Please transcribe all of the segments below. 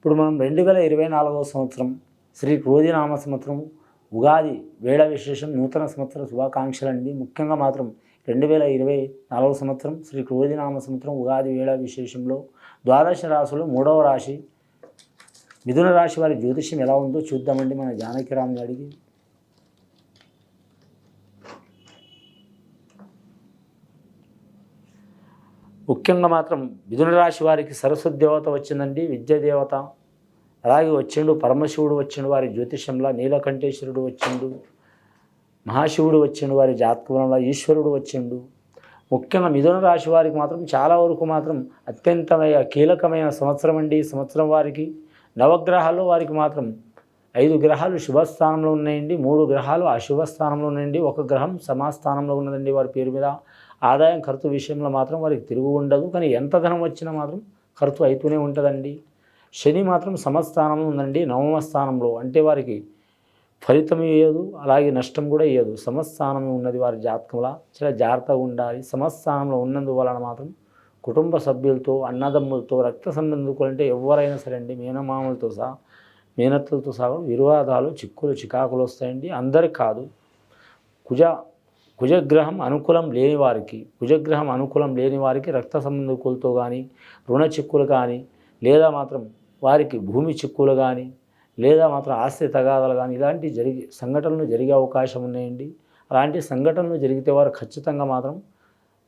ఇప్పుడు మనం 2024వ సంవత్సరం శ్రీ క్రోధినామ సంవత్సరం ఉగాది వేళ విశేషం నూతన సంవత్సర శుభాకాంక్షలు అండి. ముఖ్యంగా మాత్రం 2024వ సంవత్సరం శ్రీ క్రోధినామ సంవత్సరం ఉగాది వేళ విశేషంలో ద్వాదశ రాశులు 3వ రాశి మిథున రాశి వారి జ్యోతిష్యం ఎలా ఉందో చూద్దామండి మన జానకిరామ్ని అడిగి. ముఖ్యంగా మాత్రం మిథున రాశి వారికి సరస్వతి దేవత వచ్చిందండి, విద్య దేవత. అలాగే వచ్చిండు పరమశివుడు వచ్చిండు వారి జ్యోతిష్యంలో, నీలకంఠేశ్వరుడు వచ్చిండు, మహాశివుడు వచ్చిండు వారి జాతకంలో, ఈశ్వరుడు వచ్చిండు. ముఖ్యంగా మిథున రాశి వారికి మాత్రం చాలా వరకు మాత్రం అత్యంతమైన కీలకమైన సంవత్సరం అండి. ఈ సంవత్సరం వారికి నవగ్రహాల్లో వారికి మాత్రం 5 గ్రహాలు శుభస్థానంలో ఉన్నాయండి, 3 గ్రహాలు అశుభస్థానంలో ఉన్నాయండి, 1 గ్రహం సమాస్థానంలో ఉన్నదండి. వారి పేరు మీద ఆదాయం ఖర్చు విషయంలో మాత్రం వారికి తిరుగు ఉండదు, కానీ ఎంత ధనం వచ్చినా మాత్రం ఖర్చు అవుతూనే ఉంటుందండి. శని మాత్రం సమస్థానంలో ఉందండి, 9వ స్థానంలో, అంటే వారికి ఫలితం ఇయ్యదు, అలాగే నష్టం కూడా ఇయ్యదు. సమస్థానం ఉన్నది వారి జాతకంలో, చాలా జాగ్రత్తగా ఉండాలి. సమస్థానంలో ఉన్నందువలన మాత్రం కుటుంబ సభ్యులతో, అన్నదమ్ములతో, రక్త సంబంధికులు అంటే ఎవరైనా సరే అండి, మేనమామలతో సహా మేనత్తలతో సహా వివాదాలు, చిక్కులు, చికాకులు వస్తాయండి. అందరికి కాదు. కుజగ్రహం అనుకూలం లేని వారికి రక్త సంబంధికులతో కానీ, రుణ చిక్కులు కానీ, లేదా మాత్రం వారికి భూమి చిక్కులు కానీ, లేదా మాత్రం ఆస్తి తగాదాలు కానీ ఇలాంటి సంఘటనలు జరిగే అవకాశం ఉన్నాయండి. అలాంటి సంఘటనలు జరిగితే వారు ఖచ్చితంగా మాత్రం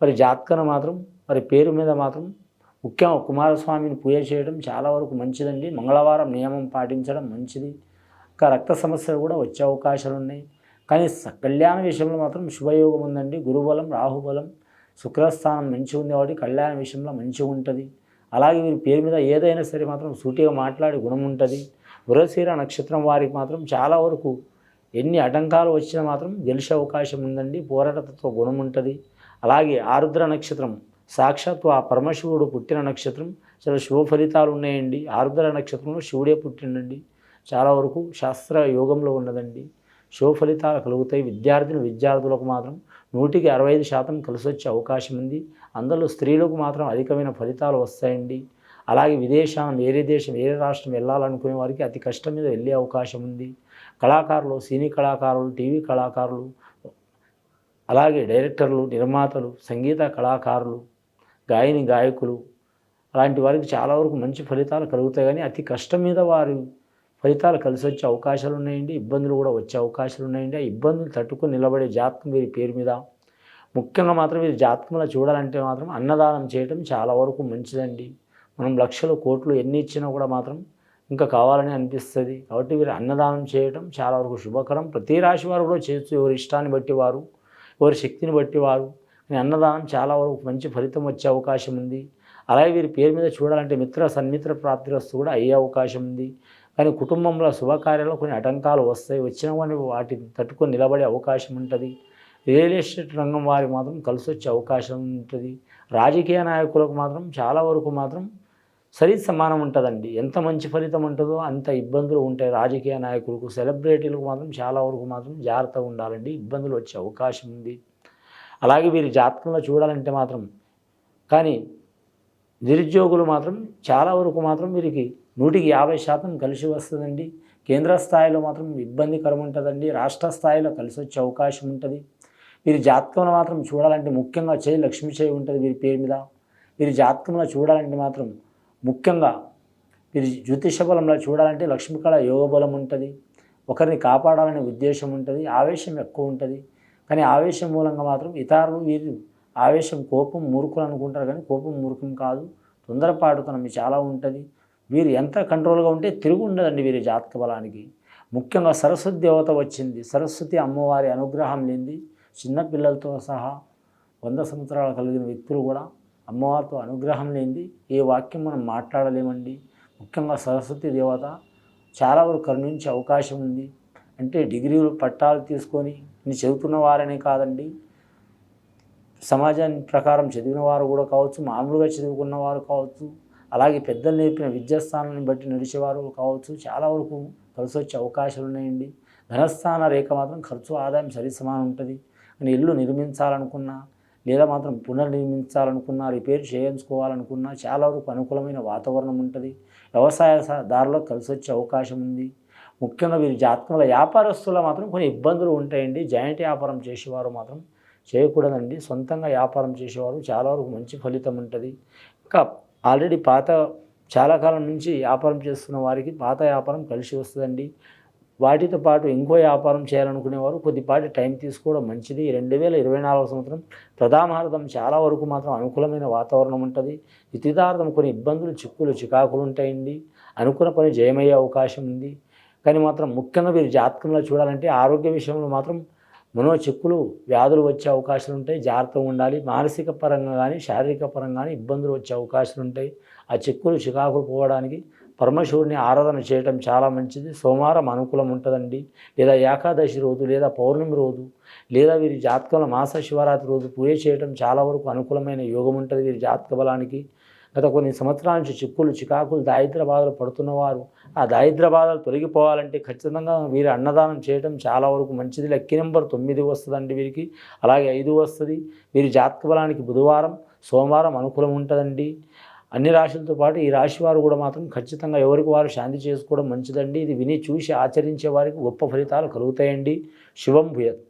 మరి జాతకన మాత్రం మరి పేరు మీద మాత్రం ముఖ్యంగా కుమారస్వామిని పూజ చేయడం చాలా వరకు మంచిదండి. మంగళవారం నియమం పాటించడం మంచిది. ఇంకా రక్త సమస్యలు కూడా వచ్చే అవకాశాలు ఉన్నాయి. కానీ కళ్యాణ విషయంలో మాత్రం శుభయోగం ఉందండి. గురుబలం, రాహుబలం, శుక్రస్థానం మంచిగా ఉంది కాబట్టి కళ్యాణ విషయంలో మంచిగా ఉంటుంది. అలాగే వీరి పేరు మీద ఏదైనా సరే మాత్రం సూటిగా మాట్లాడే గుణం ఉంటుంది. మృగశిర నక్షత్రం వారికి మాత్రం చాలా వరకు ఎన్ని ఆటంకాలు వచ్చినా మాత్రం గెలిచే అవకాశం ఉందండి. పోరాటతత్వ గుణం ఉంటుంది. అలాగే ఆరుద్ర నక్షత్రం సాక్షాత్తు ఆ పరమశివుడు పుట్టిన నక్షత్రం, చాలా శుభ ఫలితాలు ఉన్నాయండి. ఆరుద్ర నక్షత్రంలో శివుడే పుట్టిండండి, చాలా వరకు శాస్త్ర యోగంలో ఉన్నదండి. శుభ ఫలితాలు కలుగుతాయి. విద్యార్థులకు మాత్రం 100కి 65% కలిసి వచ్చే అవకాశం ఉంది. అందులో స్త్రీలకు మాత్రం అధికమైన ఫలితాలు వస్తాయండి. అలాగే విదేశాన్ని వేరే దేశం, వేరే రాష్ట్రం వెళ్ళాలనుకునే వారికి అతి కష్టం మీద వెళ్ళే అవకాశం ఉంది. కళాకారులు, సినీ కళాకారులు, టీవీ కళాకారులు, అలాగే డైరెక్టర్లు, నిర్మాతలు, సంగీత కళాకారులు, గాయకులు అలాంటి వారికి చాలా వరకు మంచి ఫలితాలు కలుగుతాయి. కానీ అతి కష్టం మీద వారి ఫలితాలు కలిసి వచ్చే అవకాశాలు ఉన్నాయండి. ఇబ్బందులు కూడా వచ్చే అవకాశాలు ఉన్నాయండి. ఆ ఇబ్బందులు తట్టుకొని నిలబడే జాతకం వీరి పేరు మీద. ముఖ్యంగా మాత్రం వీరి జాతకంలో చూడాలంటే మాత్రం అన్నదానం చేయడం చాలా వరకు మంచిదండి. మనం లక్షలు, కోట్లు ఎన్ని ఇచ్చినా కూడా మాత్రం ఇంకా కావాలని అనిపిస్తుంది. కాబట్టి వీరు అన్నదానం చేయడం చాలా వరకు శుభకరం. ప్రతి రాశి వారు కూడా చేయొచ్చు, ఎవరి ఇష్టాన్ని బట్టి వారు, ఎవరి శక్తిని బట్టి వారు. అన్నదానం చాలా వరకు మంచి ఫలితం వచ్చే అవకాశం ఉంది. అలాగే వీరి పేరు మీద చూడాలంటే సన్మిత్ర ప్రాప్తిరస్తు కూడా అయ్యే అవకాశం ఉంది. కానీ కుటుంబంలో శుభకార్యాల్లో కొన్ని ఆటంకాలు వస్తాయి. వచ్చిన వాటిని తట్టుకొని నిలబడే అవకాశం ఉంటుంది. రియల్ ఎస్టేట్ రంగం వారికి మాత్రం కలిసి వచ్చే అవకాశం ఉంటుంది. రాజకీయ నాయకులకు మాత్రం చాలా వరకు మాత్రం సరి సమానం ఉంటుందండి. ఎంత మంచి ఫలితం ఉంటుందో అంత ఇబ్బందులు ఉంటాయి. రాజకీయ నాయకులకు, సెలబ్రిటీలకు మాత్రం చాలా వరకు మాత్రం జాగ్రత్తగా ఉండాలండి, ఇబ్బందులు వచ్చే అవకాశం ఉంది. అలాగే వీరి జాతకంలో చూడాలంటే మాత్రం కానీ నిరుద్యోగులు మాత్రం చాలా వరకు మాత్రం వీరికి 100కి 50% కలిసి వస్తుందండి. కేంద్ర స్థాయిలో మాత్రం ఇబ్బందికరం ఉంటుందండి. రాష్ట్ర స్థాయిలో కలిసి వచ్చే అవకాశం ఉంటుంది. వీరి జాతకంలో మాత్రం చూడాలంటే ముఖ్యంగా లక్ష్మీ చేయి ఉంటుంది వీరి పేరు మీద. వీరి జాతకంలో చూడాలంటే మాత్రం ముఖ్యంగా వీరి జ్యోతిష బలంలో చూడాలంటే లక్ష్మీకళ యోగ బలం ఉంటుంది. ఒకరిని కాపాడాలనే ఉద్దేశం ఉంటుంది. ఆవేశం ఎక్కువ ఉంటుంది. కానీ ఆవేశం మూలంగా మాత్రం ఇతరులు వీరు ఆవేశం, కోపం మూర్ఖులు అనుకుంటారు, కానీ కోపం మూర్ఖం కాదు, తొందరపాటుతనం చాలా ఉంటుంది. వీరు ఎంత కంట్రోల్గా ఉంటే తిరుగు ఉండదండి వీరి జాతక బలానికి. ముఖ్యంగా సరస్వతి దేవత వచ్చింది. సరస్వతి అమ్మవారి అనుగ్రహం లేనిది చిన్నపిల్లలతో సహా 100 సంవత్సరాలు కలిగిన వ్యక్తులు కూడా అమ్మవారితో అనుగ్రహం లేనిది ఏ వాక్యం మనం మాట్లాడలేమండి. ముఖ్యంగా సరస్వతి దేవత చాలా వరకు కరుణించే అవకాశం ఉంది. అంటే డిగ్రీలు, పట్టాలు తీసుకొని చదువుతున్న వారనే కాదండి, సమాజాన్ని ప్రకారం చదివిన వారు కూడా కావచ్చు, మామూలుగా చదువుకున్న వారు కావచ్చు, అలాగే పెద్దలు నేర్పిన విద్యాస్థానాన్ని బట్టి నడిచేవారు కావచ్చు, చాలా వరకు కలిసి వచ్చే అవకాశాలు ఉన్నాయండి. ధనస్థాన రేఖ మాత్రం ఖర్చు ఆదాయం సరి సమానం ఉంటుంది. కానీ ఇల్లు నిర్మించాలనుకున్నా, లేదా మాత్రం పునర్నిర్మించాలనుకున్నా, రిపేర్ చేయించుకోవాలనుకున్నా చాలా వరకు అనుకూలమైన వాతావరణం ఉంటుంది. దారిలో కలిసి వచ్చే అవకాశం ఉంది. ముఖ్యంగా వీరి జాతకంలో వ్యాపారస్తుల్లో మాత్రం కొన్ని ఇబ్బందులు ఉంటాయండి. జాయింట్ వ్యాపారం చేసేవారు మాత్రం చేయకూడదండి. సొంతంగా వ్యాపారం చేసేవారు చాలా వరకు మంచి ఫలితం ఉంటుంది. ఇంకా ఆల్రెడీ చాలా కాలం నుంచి వ్యాపారం చేస్తున్న వారికి పాత వ్యాపారం కలిసి వస్తుందండి. వాటితో పాటు ఇంకో వ్యాపారం చేయాలనుకునేవారు కొద్దిపాటి టైం తీసుకోవడం మంచిది. 2024 సంవత్సరం ప్రథమార్థం చాలా వరకు మాత్రం అనుకూలమైన వాతావరణం ఉంటుంది. ద్వితీయార్థం కొన్ని ఇబ్బందులు, చికాకులు ఉంటాయండి. అనుకున్న పని జయమయ్యే అవకాశం ఉంది. కానీ మాత్రం ముఖ్యంగా వీరి జాతకంలో చూడాలంటే ఆరోగ్య విషయంలో మాత్రం చిక్కులు, వ్యాధులు వచ్చే అవకాశాలు ఉంటాయి. జాగ్రత్తగా ఉండాలి. మానసిక పరంగా కానీ శారీరక పరంగా కానీ ఇబ్బందులు వచ్చే అవకాశాలు ఉంటాయి. ఆ చికాకులు పోవడానికి పరమశివుడిని ఆరాధన చేయడం చాలా మంచిది. సోమవారం అనుకూలం ఉంటుందండి. లేదా ఏకాదశి రోజు, లేదా పౌర్ణమి రోజు, లేదా వీరి జాతకంలో మాస శివరాత్రి రోజు పూజ చేయడం చాలా వరకు అనుకూలమైన యోగం ఉంటుంది వీరి జాతక బలానికి. గత కొన్ని సంవత్సరాల నుంచి చికాకులు, దారిద్ర్య బాధలు పడుతున్నవారు ఆ దారిద్ర్య బాధలు తొలగిపోవాలంటే ఖచ్చితంగా వీరి అన్నదానం చేయడం చాలా వరకు మంచిది. లక్కీ నెంబర్ 9 వస్తుందండి వీరికి. అలాగే 5 వస్తుంది. వీరి జాతక బలానికి బుధవారం, సోమవారం అనుకూలం ఉంటుందండి. అన్ని రాశులతో పాటు ఈ రాశి వారు కూడా మాత్రం ఖచ్చితంగా ఎవరికి వారు శాంతి చేసుకోవడం మంచిదండి. ఇది విని చూసి ఆచరించే వారికి గొప్ప ఫలితాలు కలుగుతాయండి. శుభం భూయాత్.